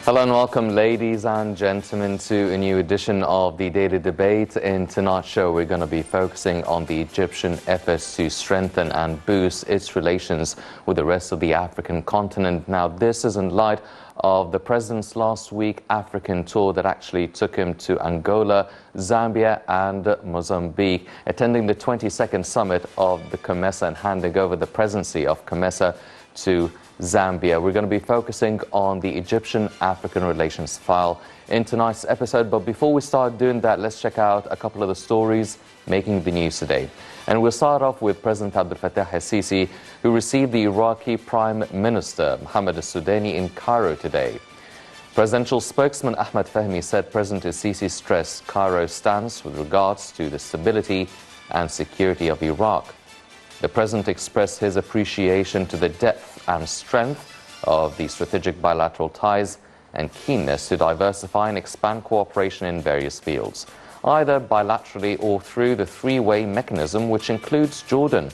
Hello and welcome, ladies and gentlemen, to a new edition of the Daily Debate. In tonight's show, we're going to be focusing on the Egyptian efforts to strengthen and boost its relations with the rest of the African continent. Now, this is in light of the president's last week African tour that actually took him to Angola, Zambia and Mozambique, attending the 22nd summit of the COMESA and handing over the presidency of COMESA to Zambia. We're going to be focusing on the Egyptian-African relations file in tonight's episode. But before we start doing that, let's check out a couple of the stories making the news today. And we'll start off with President Abdel Fattah el-Sisi, who received the Iraqi Prime Minister Mohammed al-Sudani in Cairo today. Presidential spokesman Ahmed Fahmy said President al-Sisi stressed Cairo's stance with regards to the stability and security of Iraq. The president expressed his appreciation to the depth and strength of the strategic bilateral ties and keenness to diversify and expand cooperation in various fields, either bilaterally or through the three-way mechanism, which includes Jordan.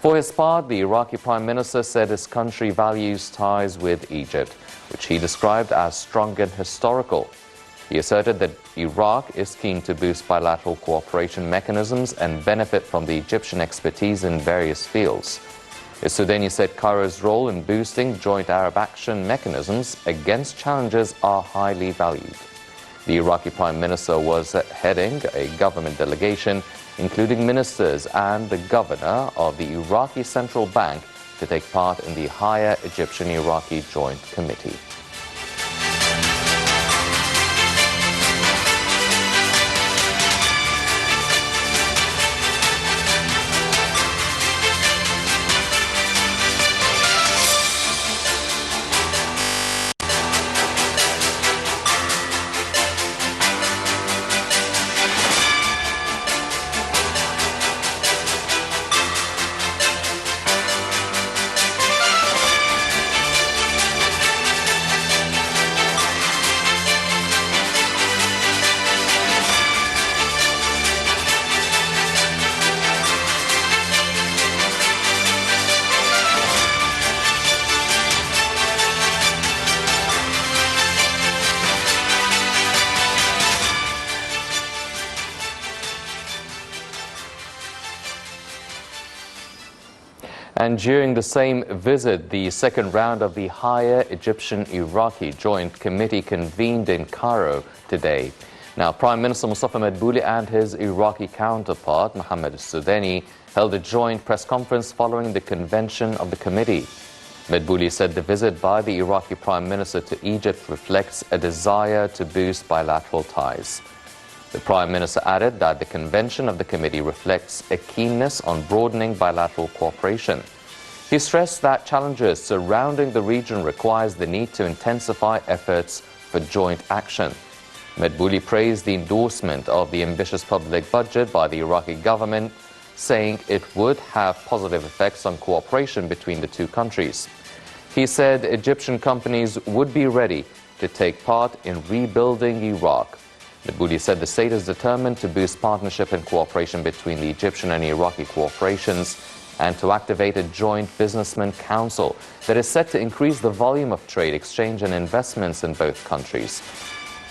For his part, the Iraqi Prime Minister said his country values ties with Egypt, which he described as strong and historical. He asserted that Iraq is keen to boost bilateral cooperation mechanisms and benefit from the Egyptian expertise in various fields. Sudani said Cairo's role in boosting joint Arab action mechanisms against challenges are highly valued. The Iraqi Prime Minister was heading a government delegation, including ministers and the governor of the Iraqi Central Bank, to take part in the Higher Egyptian-Iraqi Joint Committee. And during the same visit, the second round of the Higher Egyptian-Iraqi Joint Committee convened in Cairo today. Now, Prime Minister Mustafa Madbouli and his Iraqi counterpart, Mohammed al-Sudani, held a joint press conference following the convention of the committee. Madbouli said the visit by the Iraqi Prime Minister to Egypt reflects a desire to boost bilateral ties. The Prime Minister added that the convention of the committee reflects a keenness on broadening bilateral cooperation. He stressed that challenges surrounding the region requires the need to intensify efforts for joint action. Madbouli praised the endorsement of the ambitious public budget by the Iraqi government, saying it would have positive effects on cooperation between the two countries. He said Egyptian companies would be ready to take part in rebuilding Iraq. Madbouli said the state is determined to boost partnership and cooperation between the Egyptian and Iraqi corporations and to activate a joint businessman council that is set to increase the volume of trade, exchange and investments in both countries.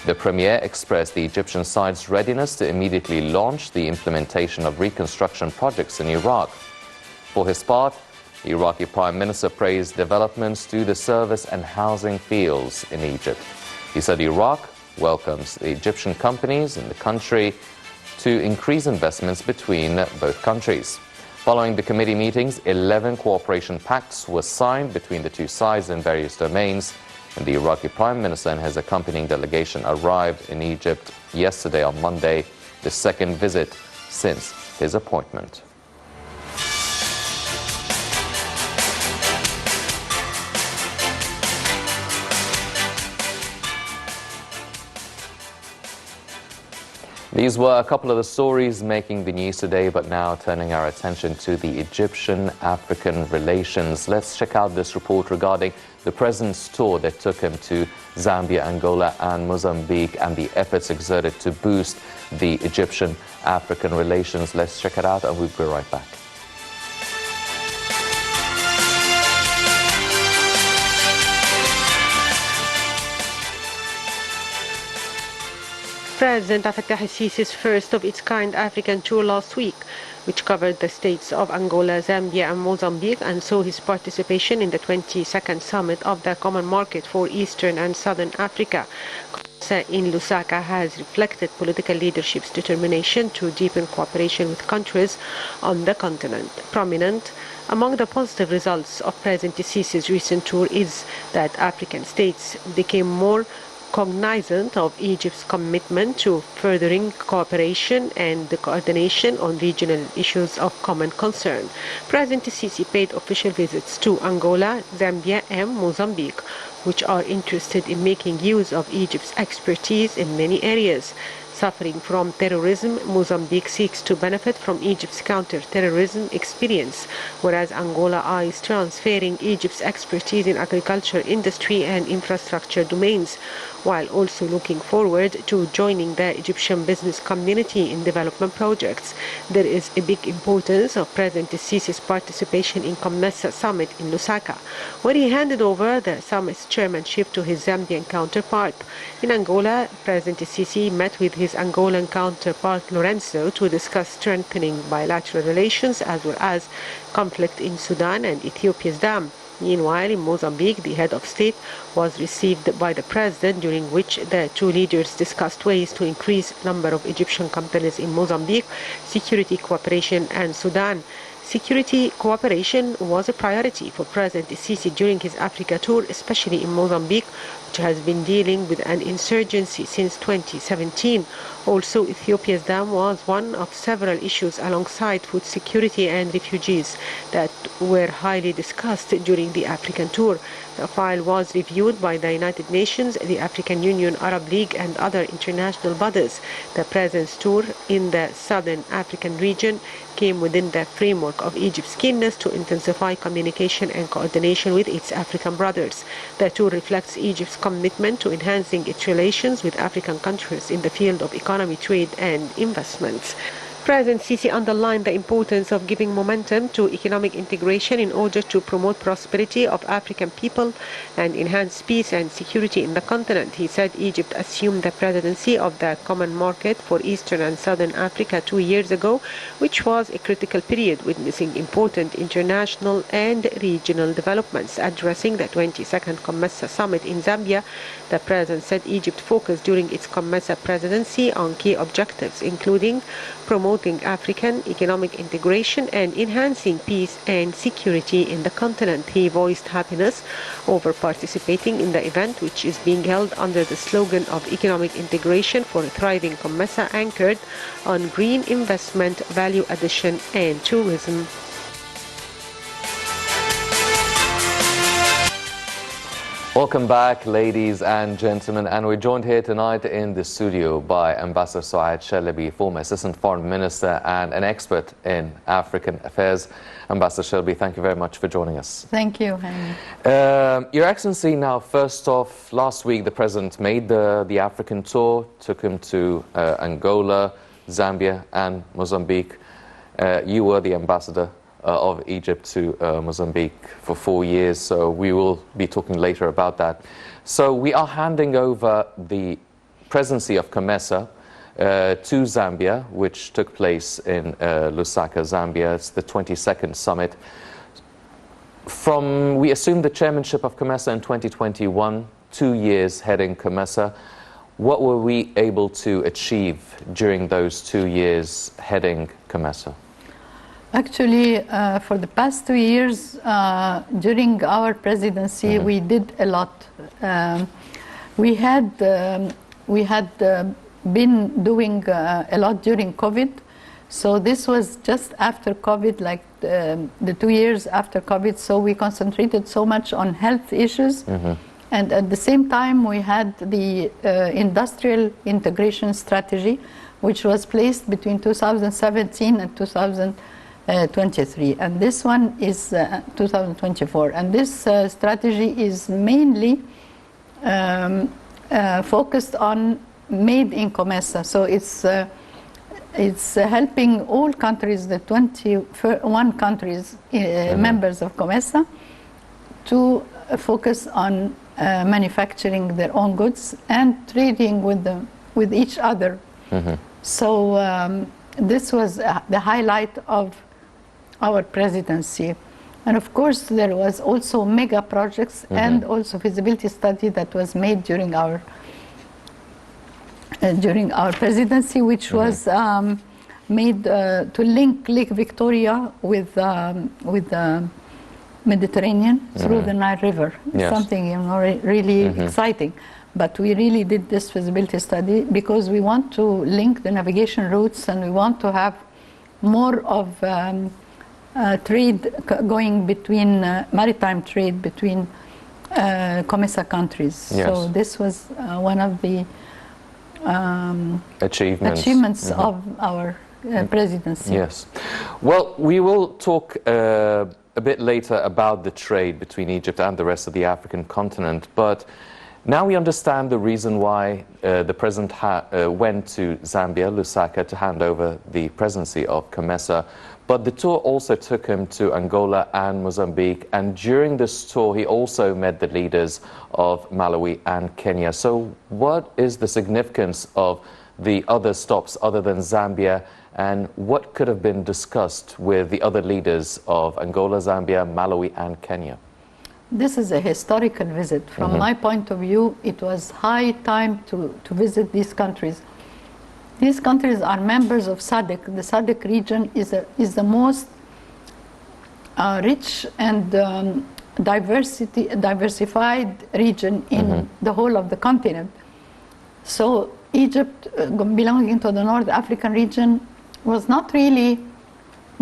The premier expressed the Egyptian side's readiness to immediately launch the implementation of reconstruction projects in Iraq. For his part, the Iraqi Prime Minister praised developments to the service and housing fields in Egypt. He said Iraq welcomes the Egyptian companies in the country to increase investments between both countries. Following the committee meetings, 11 cooperation pacts were signed between the two sides in various domains, and the Iraqi Prime Minister and his accompanying delegation arrived in Egypt yesterday on Monday, the second visit since his appointment. These were a couple of the stories making the news today, but now turning our attention to the Egyptian-African relations. Let's check out this report regarding the president's tour that took him to Zambia, Angola and Mozambique and the efforts exerted to boost the Egyptian-African relations. Let's check it out and we'll be right back. President Abdel Fattah el-Sisi's first of its kind African tour last week, which covered the states of Angola, Zambia and Mozambique, and saw his participation in the 22nd summit of the Common Market for Eastern and Southern Africa in Lusaka has reflected political leadership's determination to deepen cooperation with countries on the continent. Prominent among the positive results of President el-Sisi's recent tour is that African states became more cognizant of Egypt's commitment to furthering cooperation and the coordination on regional issues of common concern. President el-Sisi paid official visits to Angola, Zambia and Mozambique, which are interested in making use of Egypt's expertise in many areas. Suffering from terrorism, Mozambique seeks to benefit from Egypt's counter-terrorism experience, whereas Angola eyes transferring Egypt's expertise in agriculture, industry and infrastructure domains, while also looking forward to joining the Egyptian business community in development projects. There is a big importance of President el-Sisi's participation in COMESA summit in Lusaka, where he handed over the summit's chairmanship to his Zambian counterpart. In Angola, President el-Sisi met with his Angolan counterpart Lorenzo to discuss strengthening bilateral relations as well as conflict in Sudan and Ethiopia's dam. Meanwhile, in Mozambique, the head of state was received by the president, during which the two leaders discussed ways to increase number of Egyptian companies in Mozambique, security cooperation and Sudan. Security cooperation was a priority for President el-Sisi during his Africa tour, especially in Mozambique, which has been dealing with an insurgency since 2017. Also, Ethiopia's dam was one of several issues alongside food security and refugees that were highly discussed during the African tour. The file was reviewed by the United Nations, the African Union, Arab League and other international bodies. The President's tour in the Southern African region came within the framework of Egypt's keenness to intensify communication and coordination with its African brothers. The tour reflects Egypt's commitment to enhancing its relations with African countries in the field of economy, trade and investments. President Sisi underlined the importance of giving momentum to economic integration in order to promote prosperity of African people and enhance peace and security in the continent. He said Egypt assumed the presidency of the Common Market for Eastern and Southern Africa 2 years ago, which was a critical period witnessing important international and regional developments. Addressing the 22nd COMESA summit in Zambia, the president said Egypt focused during its COMESA presidency on key objectives, including promoting African economic integration and enhancing peace and security in the continent. He voiced happiness over participating in the event, which is being held under the slogan of economic integration for a thriving COMESA anchored on green investment, value addition and tourism. Welcome back, ladies and gentlemen, and we're joined here tonight in the studio by Ambassador Soad Shalaby, former Assistant Foreign Minister and an expert in African affairs. Ambassador Shalaby, thank you very much for joining us. Thank you, Henry. Your Excellency, now first off, last week the President made the African tour, took him to Angola, Zambia and Mozambique. You were the ambassador of Egypt to Mozambique for 4 years, so we will be talking later about that. So we are handing over the presidency of COMESA to Zambia, which took place in Lusaka, Zambia. It's the 22nd summit. We assumed the chairmanship of COMESA in 2021, 2 years heading COMESA. What were we able to achieve during those 2 years heading COMESA? Actually, for the past 2 years, during our presidency, we did a lot. We had been doing a lot during COVID. So this was just after COVID, like the 2 years after COVID. So we concentrated so much on health issues. And at the same time, we had the industrial integration strategy, which was placed between 2017 and 2023, and this one is 2024, and this strategy is mainly focused on made in COMESA. So it's helping all countries, the 21 countries members of COMESA, to focus on manufacturing their own goods and trading with the with each other. So this was the highlight of our presidency. And of course, there was also mega projects and also feasibility study that was made during our presidency, which was made to link Lake Victoria with the Mediterranean through the Nile River. Yes. Something really exciting. But we really did this feasibility study because we want to link the navigation routes, and we want to have more of trade going between maritime trade between COMESA countries. Yes. So this was one of the achievements of our presidency. Yes. Well, we will talk a bit later about the trade between Egypt and the rest of the African continent, but now we understand the reason why the president went to Zambia, Lusaka, to hand over the presidency of COMESA. But the tour also took him to Angola and Mozambique, and during this tour he also met the leaders of Malawi and Kenya. So what is the significance of the other stops other than Zambia, and what could have been discussed with the other leaders of Angola, Zambia, Malawi and Kenya? This is a historical visit. From my point of view, it was high time to visit these countries. These countries are members of SADC. The SADC region is the most rich and diversified region in the whole of the continent. So Egypt, belonging to the North African region, was not really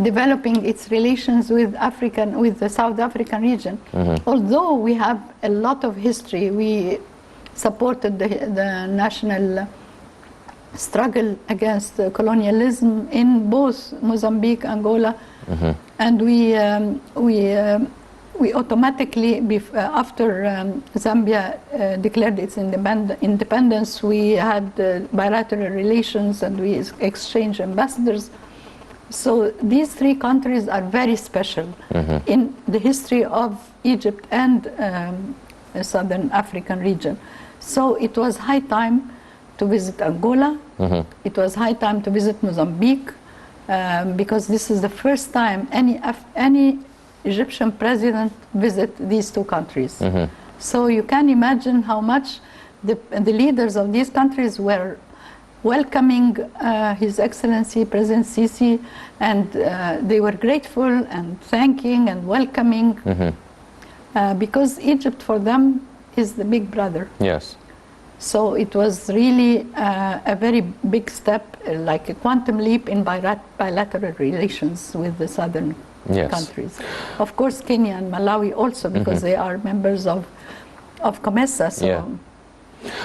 developing its relations with the South African region. Although we have a lot of history, we supported the national struggle against colonialism in both Mozambique, Angola, and we automatically, after Zambia declared its independence, we had bilateral relations and we exchanged ambassadors. So these three countries are very special in the history of Egypt and the Southern African region. So it was high time to visit Angola. It was high time to visit Mozambique, because this is the first time any Egyptian president visit these two countries. So you can imagine how much the leaders of these countries were welcoming His Excellency President Sisi, and they were grateful and thanking and welcoming, because Egypt for them is the big brother. Yes. So it was really a very big step, like a quantum leap in bilateral relations with the southern countries. Of course, Kenya and Malawi also, because they are members of COMESA. So.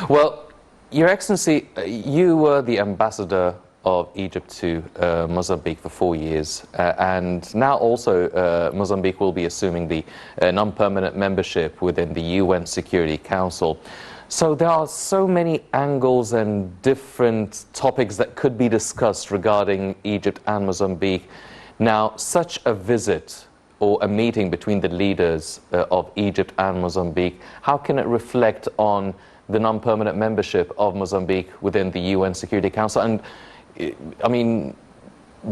Well, Your Excellency, you were the ambassador of Egypt to Mozambique for 4 years, and now also Mozambique will be assuming the non-permanent membership within the UN Security Council. So there are so many angles and different topics that could be discussed regarding Egypt and Mozambique. Now, such a visit or a meeting between the leaders of Egypt and Mozambique, how can it reflect on the non-permanent membership of Mozambique within the UN Security Council? And I mean,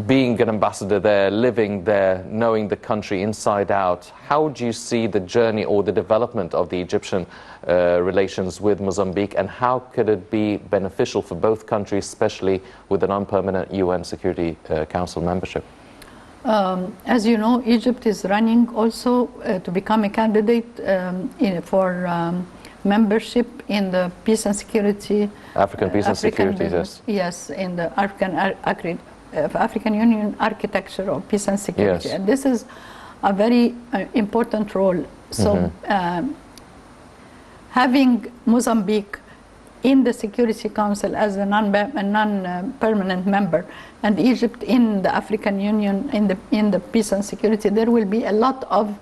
being an ambassador there, living there, knowing the country inside out, how do you see the journey or the development of the Egyptian relations with Mozambique, and how could it be beneficial for both countries, especially with the non-permanent UN Security Council membership? As you know, Egypt is running also to become a candidate for membership in the Peace and Security African Peace and Security, yes. Yes, in the African Union architecture of peace and security. Yes. And this is a very important role. So having Mozambique in the Security Council as a non-permanent member, and Egypt in the African Union in the peace and security, there will be a lot of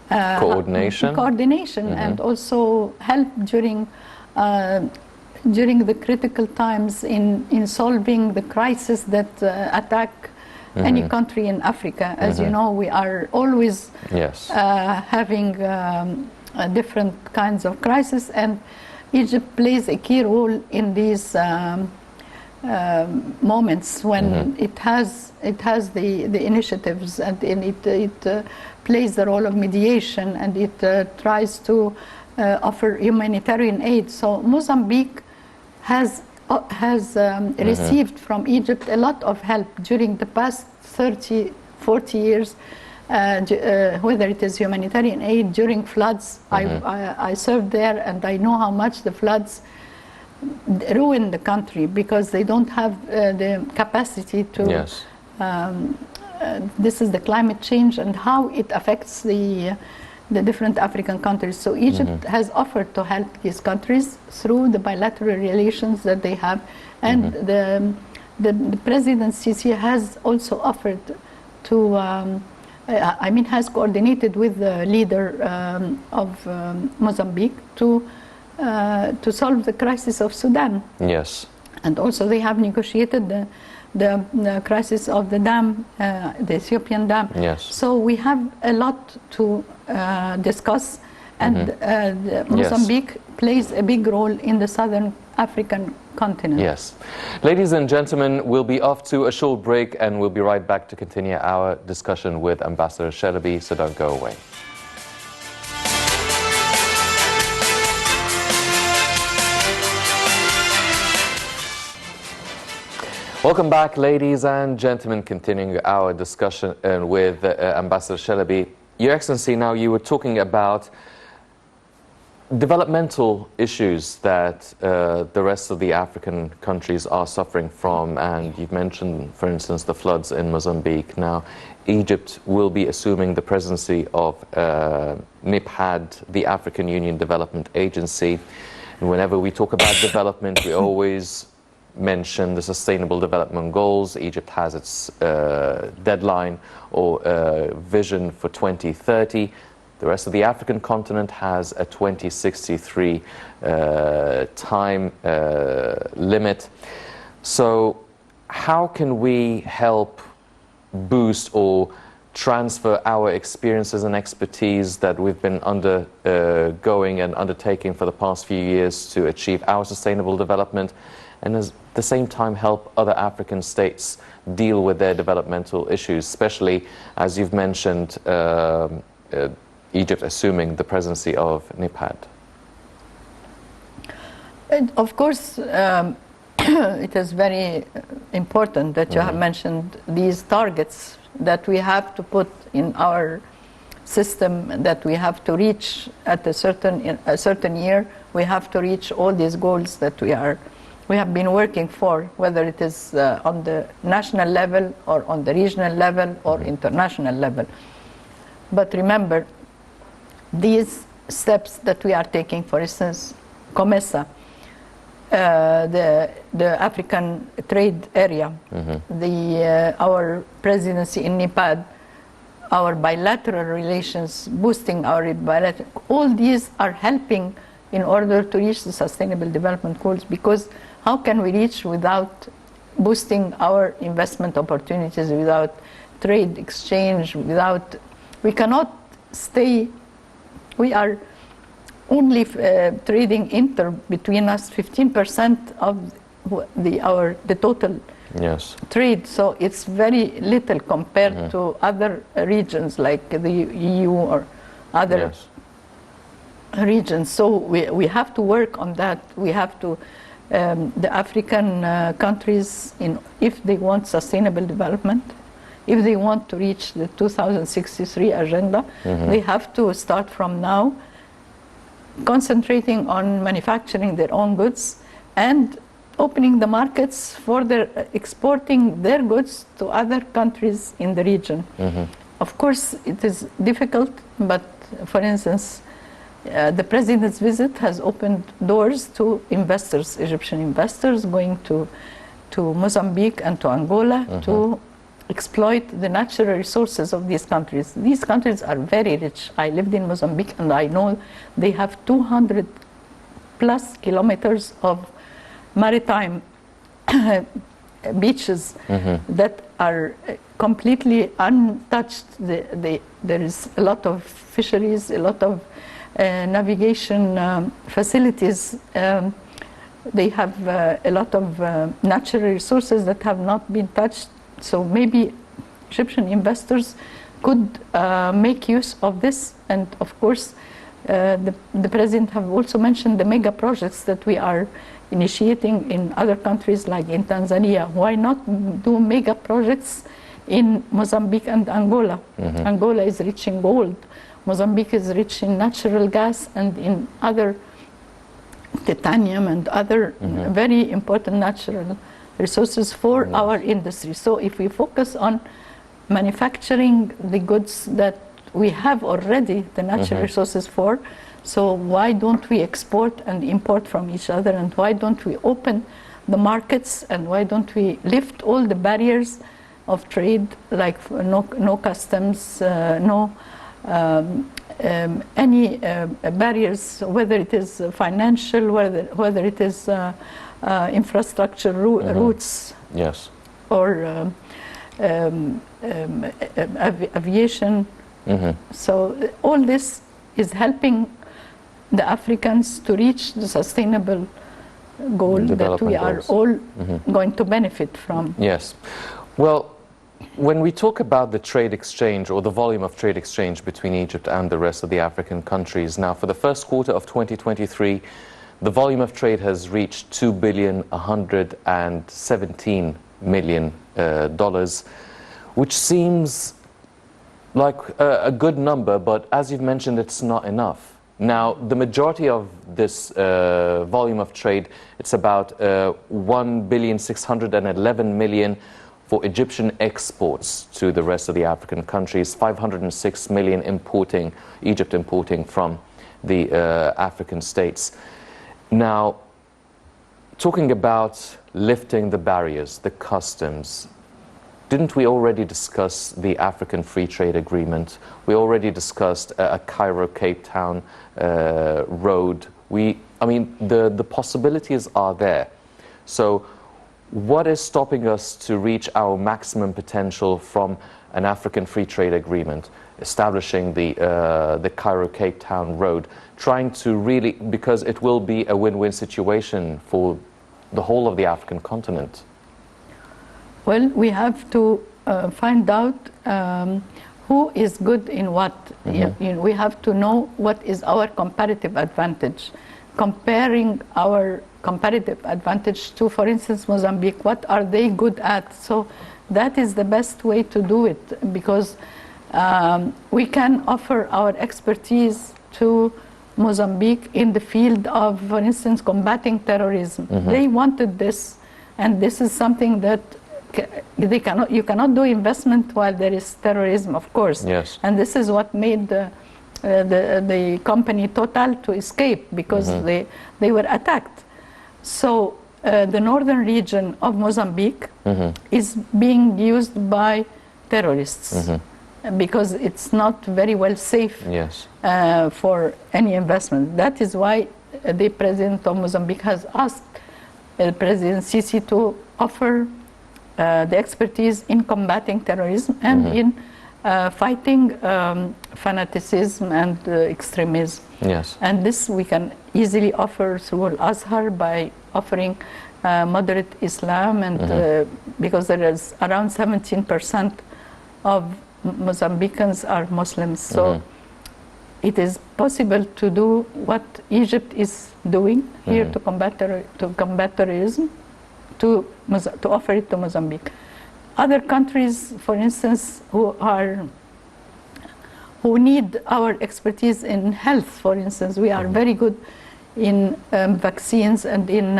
coordination and also help during the critical times in solving the crisis that attack any country in Africa. As you know, we are always having different kinds of crisis, and Egypt plays a key role in these moments when it has the initiatives, and it plays the role of mediation, and it tries to offer humanitarian aid. So Mozambique has received from Egypt a lot of help during the past 30, 40 years, whether it is humanitarian aid during floods. I served there, and I know how much the floods ruin the country because they don't have the capacity to. Yes. This is the climate change and how it affects the different African countries. So Egypt has offered to help these countries through the bilateral relations that they have, and the President Sisi has also offered to, has coordinated with the leader of Mozambique to solve the crisis of Sudan. Yes. And also they have negotiated the crisis of the dam, the Ethiopian dam. Yes. So we have a lot to discuss, and Mozambique plays a big role in the southern African continent. Yes. Ladies and gentlemen, we'll be off to a short break, and we'll be right back to continue our discussion with Ambassador Shalaby, so don't go away. Welcome back, ladies and gentlemen, continuing our discussion with Ambassador Shalaby. Your Excellency, now you were talking about developmental issues that the rest of the African countries are suffering from, and you've mentioned, for instance, the floods in Mozambique. Now, Egypt will be assuming the presidency of NIPHAD, the African Union Development Agency, and whenever we talk about development, we always mention the Sustainable Development Goals. Egypt has its deadline or vision for 2030. The rest of the African continent has a 2063 time limit. So how can we help boost or transfer our experiences and expertise that we've been undergoing and undertaking for the past few years to achieve our sustainable development, and at the same time help other African states deal with their developmental issues, especially, as you've mentioned, Egypt assuming the presidency of NIPHAD? And of course, it is very important that you have mentioned these targets that we have to put in our system, that we have to reach at a certain year. We have to reach all these goals that we have been working for, whether it is on the national level or on the regional level or international level. But remember, these steps that we are taking, for instance, COMESA, the African trade area, our presidency in NIPAD, our bilateral relations, boosting our bilateral, all these are helping in order to reach the Sustainable Development Goals, because how can we reach without boosting our investment opportunities, without trade exchange, we cannot stay. We are only trading between us 15% of the total trade, so it's very little compared to other regions like the EU or other regions. So we have to work on that. We have to, the African countries, if they want sustainable development, if they want to reach the 2063 agenda, they have to start from now concentrating on manufacturing their own goods and opening the markets for exporting their goods to other countries in the region. Of course, it is difficult, but for instance, the president's visit has opened doors to investors, Egyptian investors going to Mozambique and to Angola to exploit the natural resources of these countries. These countries are very rich. I lived in Mozambique and I know they have 200 plus kilometers of maritime beaches that are completely untouched. There is a lot of fisheries, a lot of navigation facilities. They have a lot of natural resources that have not been touched. So maybe Egyptian investors could make use of this. And of course, the president have also mentioned the mega projects that we are initiating in other countries, like in Tanzania. Why not do mega projects in Mozambique and Angola? Angola is rich in gold. Mozambique is rich in natural gas and in other titanium and other very important natural resources for our industry. So if we focus on manufacturing the goods that we have already the natural resources for, so why don't we export and import from each other, and why don't we open the markets, and why don't we lift all the barriers of trade, like no customs, no any barriers, whether it is financial, whether it is infrastructure routes, yes, or aviation. So all this is helping the Africans to reach the sustainable goal that we are all going to benefit from. Yes. Well, when we talk about the trade exchange, or the volume of trade exchange between Egypt and the rest of the African countries, now for the first quarter of 2023, the volume of trade has reached $2,117 million, which seems like a good number, but as you've mentioned, it's not enough. Now, the majority of this volume of trade, it's about $1,611 million for Egyptian exports to the rest of the African countries, 506 million Egypt importing from the African states. Now, talking about lifting the barriers, the customs, didn't we already discuss the African Free Trade Agreement? We already discussed a Cairo-Cape Town road. I mean, the possibilities are there. So what is stopping us to reach our maximum potential from an African Free Trade Agreement, establishing the Cairo-Cape Town road, trying to really, because it will be a win-win situation for the whole of the African continent? Well, we have to find out who is good in what. We have to know what is our comparative advantage. Comparing our comparative advantage to, for instance, Mozambique, what are they good at? So that is the best way to do it, because we can offer our expertise to Mozambique in the field of, for instance, combating terrorism. They wanted this, and this is something that you cannot do investment while there is terrorism, of course. Yes. And this is what made the company Total to escape, because they were attacked. So the northern region of Mozambique is being used by terrorists because it's not very well safe for any investment. That is why the president of Mozambique has asked President Sisi to offer the expertise in combating terrorism and in fighting fanaticism and extremism. Yes. And this we can easily offer through Al-Azhar by offering moderate Islam, and because there is around 17% of Mozambicans are Muslims. So it is possible to do what Egypt is doing here to combat terrorism, to offer it to Mozambique. Other countries, for instance, who need our expertise in health, for instance, we are very good in vaccines and in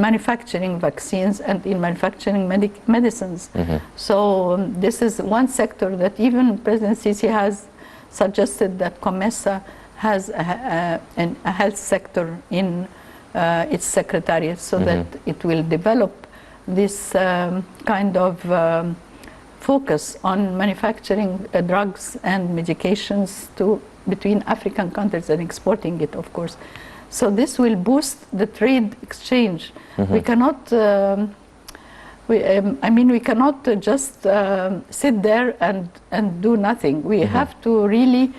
manufacturing vaccines and in manufacturing medicines. So this is one sector that even President Sisi has suggested that COMESA has a health sector in its secretariat, so that it will develop this kind of focus on manufacturing drugs and medications between African countries and exporting it, of course. So this will boost the trade exchange. We cannot, we cannot just sit there and do nothing. We have to really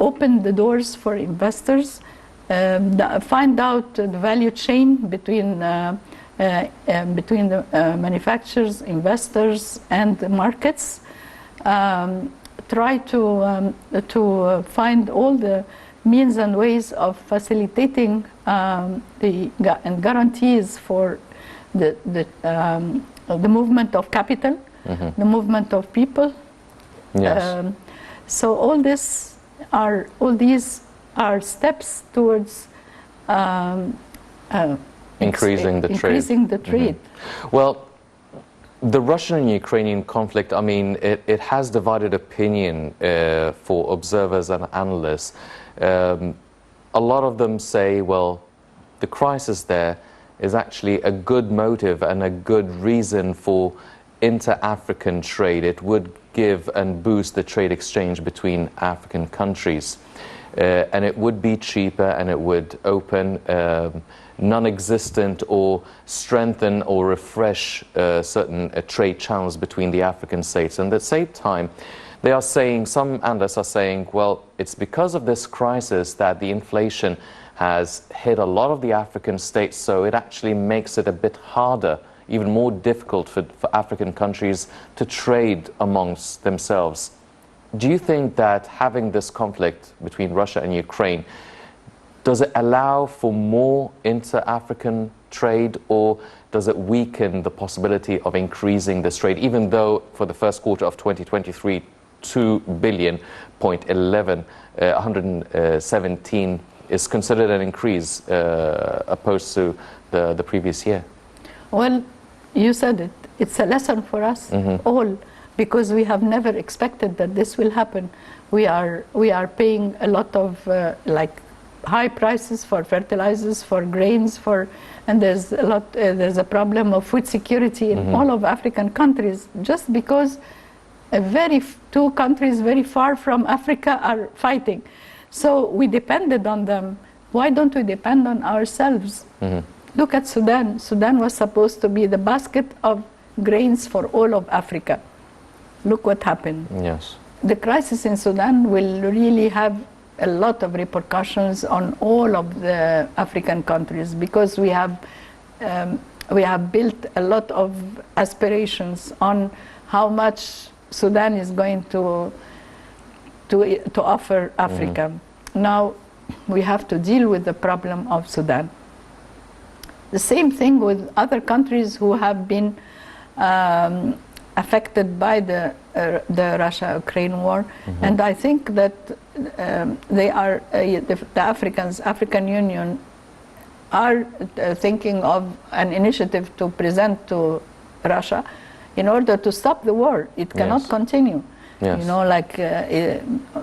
open the doors for investors, find out the value chain between the manufacturers, investors, and the markets. Try to find all the means and ways of facilitating and guarantees for the movement of capital, the movement of people. Yes. So all these are steps towards increasing the trade. Well, the Russian and Ukrainian conflict, I mean, it has divided opinion for observers and analysts. A lot of them say, well, the crisis there is actually a good motive and a good reason for inter-African trade. It would give and boost the trade exchange between African countries. And it would be cheaper, and it would open non-existent or strengthen or refresh certain trade channels between the African states. And at the same time, they are saying, some analysts are saying, well, it's because of this crisis that the inflation has hit a lot of the African states, so it actually makes it a bit harder, even more difficult for African countries to trade amongst themselves. Do you think that having this conflict between Russia and Ukraine, does it allow for more inter-African trade, or does it weaken the possibility of increasing this trade, even though for the first quarter of 2023, 117 is considered an increase opposed to the previous year? Well, you said it. It's a lesson for us all, because we have never expected that this will happen. We are paying a lot of high prices for fertilizers, for grains, and there's a problem of food security in all of African countries, just because two countries very far from Africa are fighting. So we depended on them. Why don't we depend on ourselves? Look at Sudan. Sudan was supposed to be the basket of grains for all of Africa. Look what happened. Yes. The crisis in Sudan will really have a lot of repercussions on all of the African countries, because we have built a lot of aspirations on how much Sudan is going to offer Africa. Now we have to deal with the problem of Sudan. The same thing with other countries who have been affected by the Russia-Ukraine war, and I think that the African Union are thinking of an initiative to present to Russia in order to stop the war. It cannot continue. Yes. You know,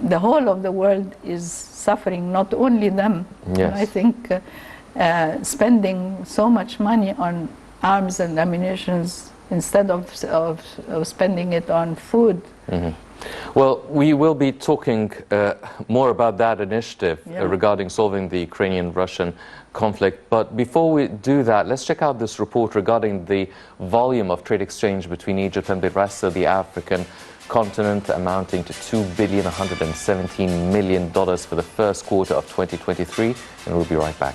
the whole of the world is suffering, not only them. Yes. I think spending so much money on arms and ammunition instead of spending it on food. Well, we will be talking more about that initiative regarding solving the Ukrainian-Russian conflict. But before we do that, let's check out this report regarding the volume of trade exchange between Egypt and the rest of the African continent, amounting to $2,117 million for the first quarter of 2023. And we'll be right back.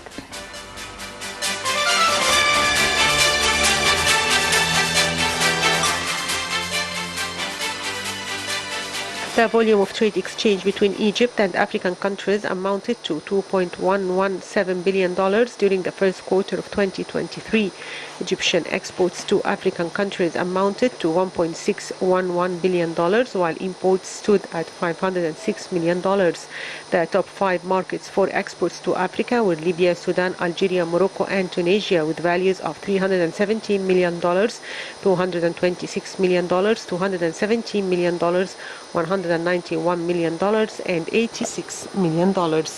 The volume of trade exchange between Egypt and African countries amounted to $2.117 billion during the first quarter of 2023. Egyptian exports to African countries amounted to $1.611 billion, while imports stood at $506 million. The top 5 markets for exports to Africa were Libya, Sudan, Algeria, Morocco, and Tunisia, with values of $317 million, $226 million, $217 million, $191 million, and $86 million,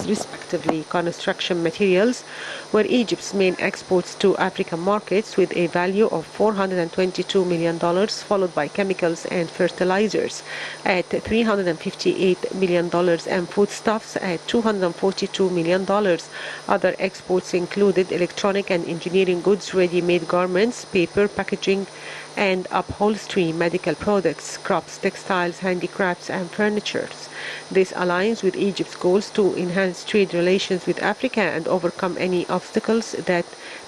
respectively. Construction materials were Egypt's main exports to African markets, with a value of $422 million, followed by chemicals and fertilizers at $358 million, and foodstuffs at $242 million. Other exports included electronic and engineering goods, ready-made garments, paper, packaging, and upholstery, medical products, crops, textiles, handicrafts, and furniture. This aligns with Egypt's goals to enhance trade relations with Africa and overcome any obstacles that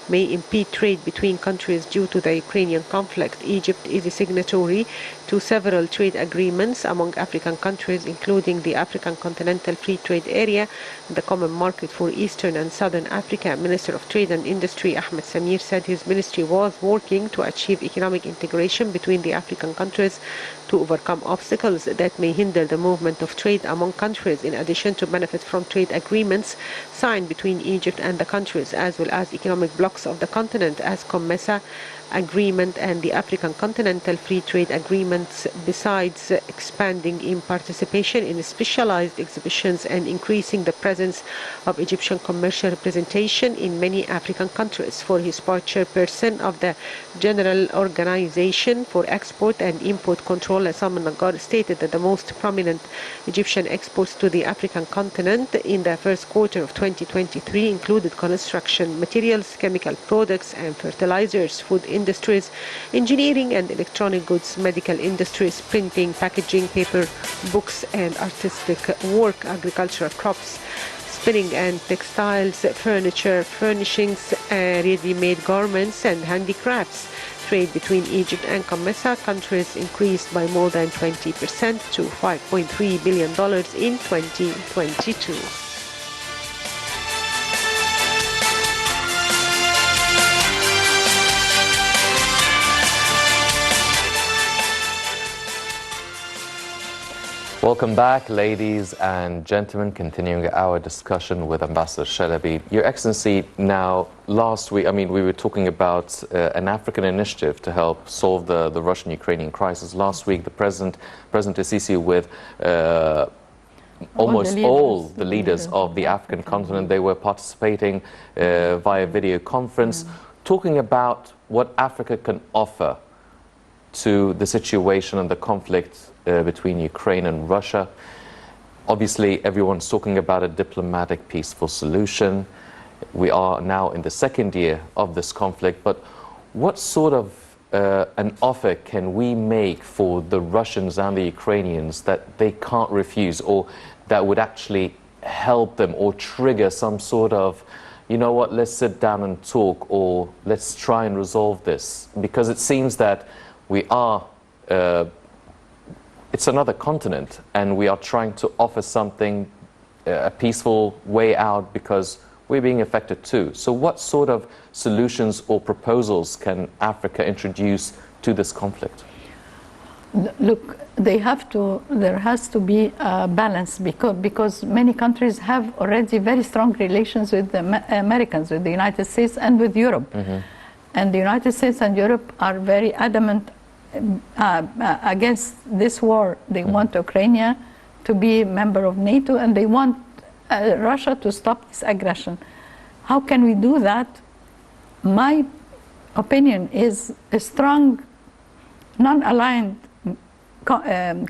may impede trade between countries due to the Ukrainian conflict. Egypt is a signatory to several trade agreements among African countries, including the African Continental Free Trade Area, the Common Market for Eastern and Southern Africa. Minister of Trade and Industry Ahmed Samir said his ministry was working to achieve economic integration between the African countries to overcome obstacles that may hinder the movement of trade among countries, in addition to benefit from trade agreements signed between Egypt and the countries, as well as economic blocs of the continent, as COMESA agreement and the African Continental Free Trade Agreements, besides expanding in participation in specialized exhibitions and increasing the presence of Egyptian commercial representation in many African countries. For his part, chairperson of the General Organization for Export and Import Control, Assam Nagar, stated that the most prominent Egyptian exports to the African continent in the first quarter of 2023 included construction materials, chemical products and fertilizers, food industries, engineering and electronic goods, medical industries, printing, packaging, paper, books and artistic work, agricultural crops, spinning and textiles, furniture, furnishings, ready-made garments and handicrafts. Trade between Egypt and COMESA countries increased by more than 20% to $5.3 billion in 2022. Welcome back, ladies and gentlemen, continuing our discussion with Ambassador Shalaby. Your Excellency, now, last week, we were talking about an African initiative to help solve the Russian-Ukrainian crisis. Last week, the President Sisi, with almost all the leaders of the African continent, they were participating via video conference, talking about what Africa can offer to the situation and the conflict between Ukraine and Russia. Obviously, everyone's talking about a diplomatic, peaceful solution. We are now in the second year of this conflict, but what sort of an offer can we make for the Russians and the Ukrainians that they can't refuse, or that would actually help them or trigger some sort of, you know what, let's sit down and talk, or let's try and resolve this? Because it seems that we are it's another continent, and we are trying to offer something, a peaceful way out, because we're being affected too. So what sort of solutions or proposals can Africa introduce to this conflict? Look, there has to be a balance, because many countries have already very strong relations with the Americans, with the United States and with Europe. And the United States and Europe are very adamant against this war. They want Ukraine to be a member of NATO, and they want Russia to stop this aggression. How can we do that? My opinion is a strong, non-aligned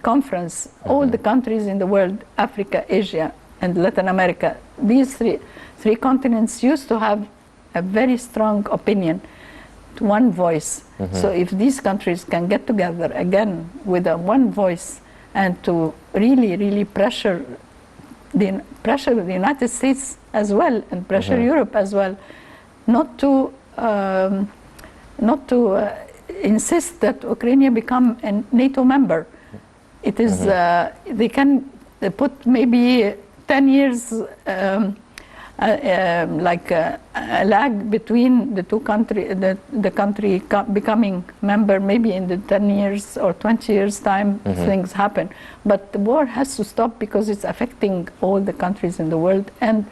conference. All the countries in the world, Africa, Asia, and Latin America, these three continents used to have a very strong opinion, one voice. So if these countries can get together again with a one voice, and to really pressure the United States as well, and pressure Europe as well, not to insist that Ukraine become a NATO member. It is they can put maybe 10 years like a lag between the two countries, the country becoming member. Maybe in the 10 years or 20 years time things happen, but the war has to stop, because it's affecting all the countries in the world, and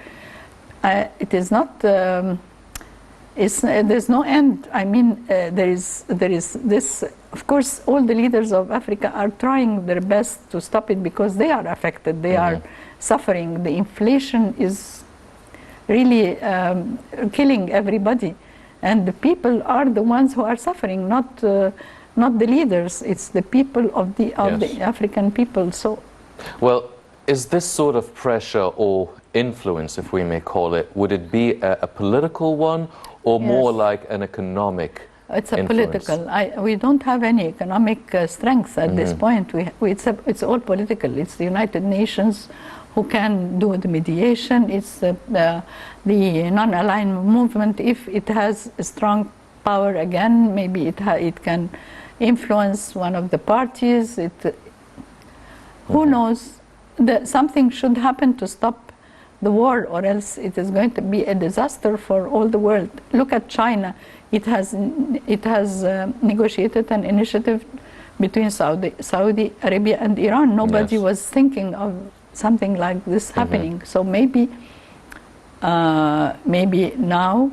it is not there's no end. There is this. Of course, all the leaders of Africa are trying their best to stop it, because they are affected, they are suffering. The inflation is really killing everybody, and the people are the ones who are suffering, not the leaders. It's the people of the African people. So, well, is this sort of pressure or influence, if we may call it, would it be a political one, or more like an economic It's a influence? political. We don't have any economic strength at this point. It's all political. It's the United Nations who can do the mediation. It's the non-aligned movement. If it has a strong power again, maybe it can influence one of the parties. Who knows? Something should happen to stop the war, or else it is going to be a disaster for all the world. Look at China. It has negotiated an initiative between Saudi Arabia and Iran. Nobody was thinking of something like this happening. So maybe now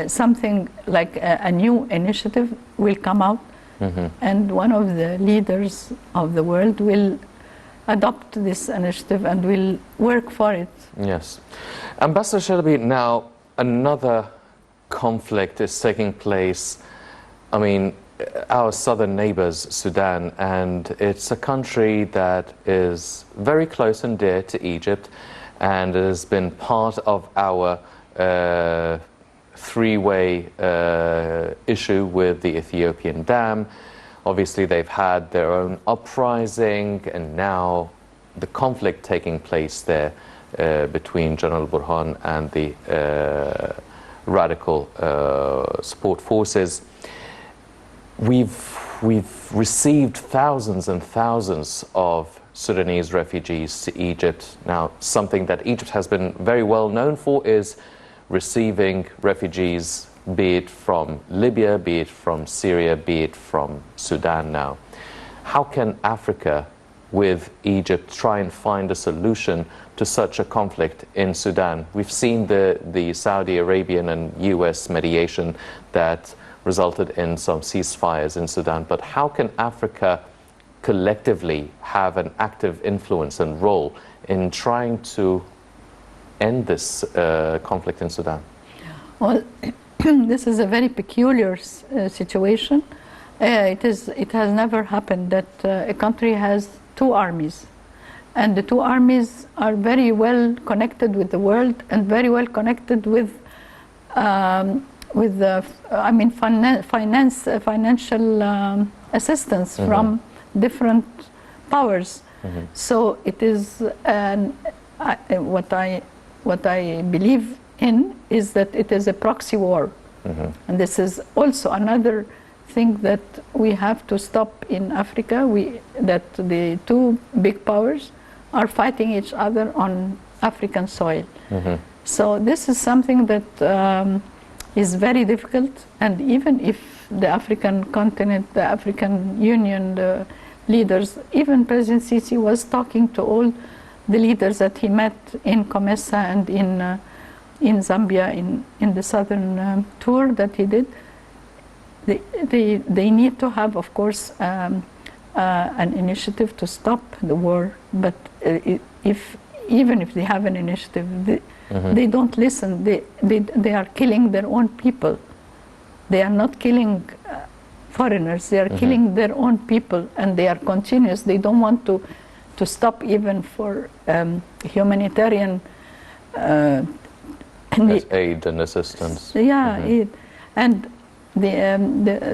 something like a new initiative will come out, and one of the leaders of the world will adopt this initiative and will work for it. Yes. Ambassador Shalaby, now another conflict is taking place. I mean, our southern neighbors, Sudan, and it's a country that is very close and dear to Egypt, and it has been part of our three-way issue with the Ethiopian dam. Obviously, they've had their own uprising, and now the conflict taking place there between General Burhan and the radical support forces. We've received thousands and thousands of Sudanese refugees to Egypt. Now, something that Egypt has been very well known for is receiving refugees, be it from Libya, be it from Syria, be it from Sudan now. How can Africa, with Egypt, try and find a solution to such a conflict in Sudan? We've seen the Saudi Arabian and US mediation that resulted in some ceasefires in Sudan, but how can Africa collectively have an active influence and role in trying to end this conflict in Sudan? Well, this is a very peculiar situation. It has never happened that a country has two armies, and the two armies are very well connected with the world and very well connected with financial assistance from different powers. So it is what I believe in is that it is a proxy war, and this is also another thing that we have to stop in Africa. That the two big powers are fighting each other on African soil. So this is something that is very difficult, and even if the African continent, the African Union, the leaders, even President Sisi was talking to all the leaders that he met in Comesa and in Zambia in the southern tour that he did. They need to have, of course, an initiative to stop the war, but even if they have an initiative, they don't listen. They are killing their own people. They are not killing foreigners. They are killing their own people, and they are continuous. They don't want to stop even for humanitarian aid and assistance. Yeah, aid. And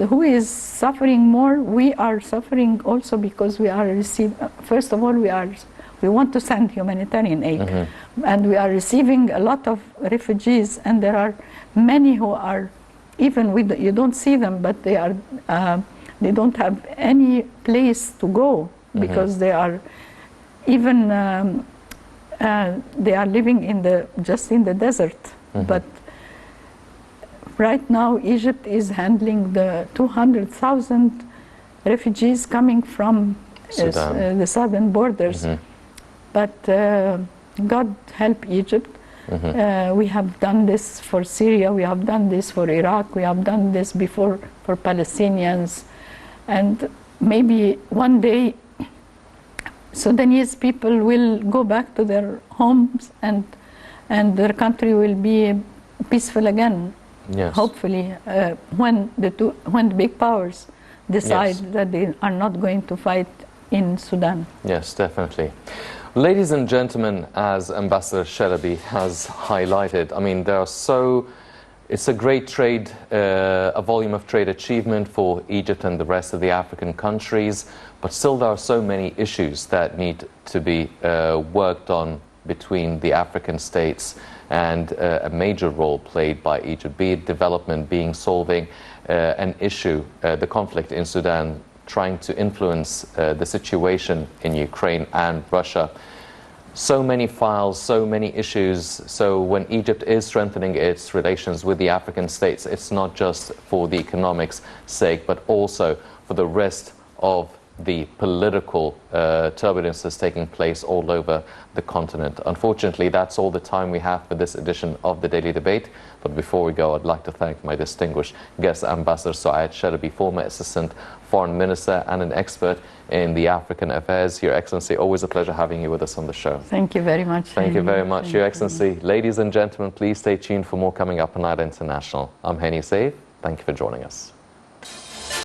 who is suffering more? We are suffering also because we are receiving. First of all, we want to send humanitarian aid, and we are receiving a lot of refugees, and there are many who are even you don't see them, but they don't have any place to go because they are even they are living just in the desert. But right now, Egypt is handling the 200,000 refugees coming from the southern borders. But God help Egypt. We have done this for Syria, we have done this for Iraq, we have done this before for Palestinians. And maybe one day Sudanese people will go back to their homes and their country will be peaceful again. Yes. Hopefully, when the big powers decide that they are not going to fight in Sudan. Yes, definitely. Ladies and gentlemen, as Ambassador Shalaby has highlighted, I mean, there are so It's a great trade, a volume of trade achievement for Egypt and the rest of the African countries, but still there are so many issues that need to be worked on between the African states, and a major role played by Egypt, be it development, being solving an issue, the conflict in Sudan, trying to influence the situation in Ukraine and Russia. So many files, so many issues. So when Egypt is strengthening its relations with the African states, it's not just for the economics sake, but also for the rest of the political turbulence that's taking place all over the continent. Unfortunately, that's all the time we have for this edition of the Daily Debate. But before we go, I'd like to thank my distinguished guest, Ambassador Soad Shalaby, former Assistant Foreign Minister and an expert in the African affairs. Your Excellency, always a pleasure having you with us on the show. Thank you very much. Thank you very much, Your Excellency. Ladies and gentlemen, please stay tuned for more coming up on Night International. I'm Henny Saif. Thank you for joining us.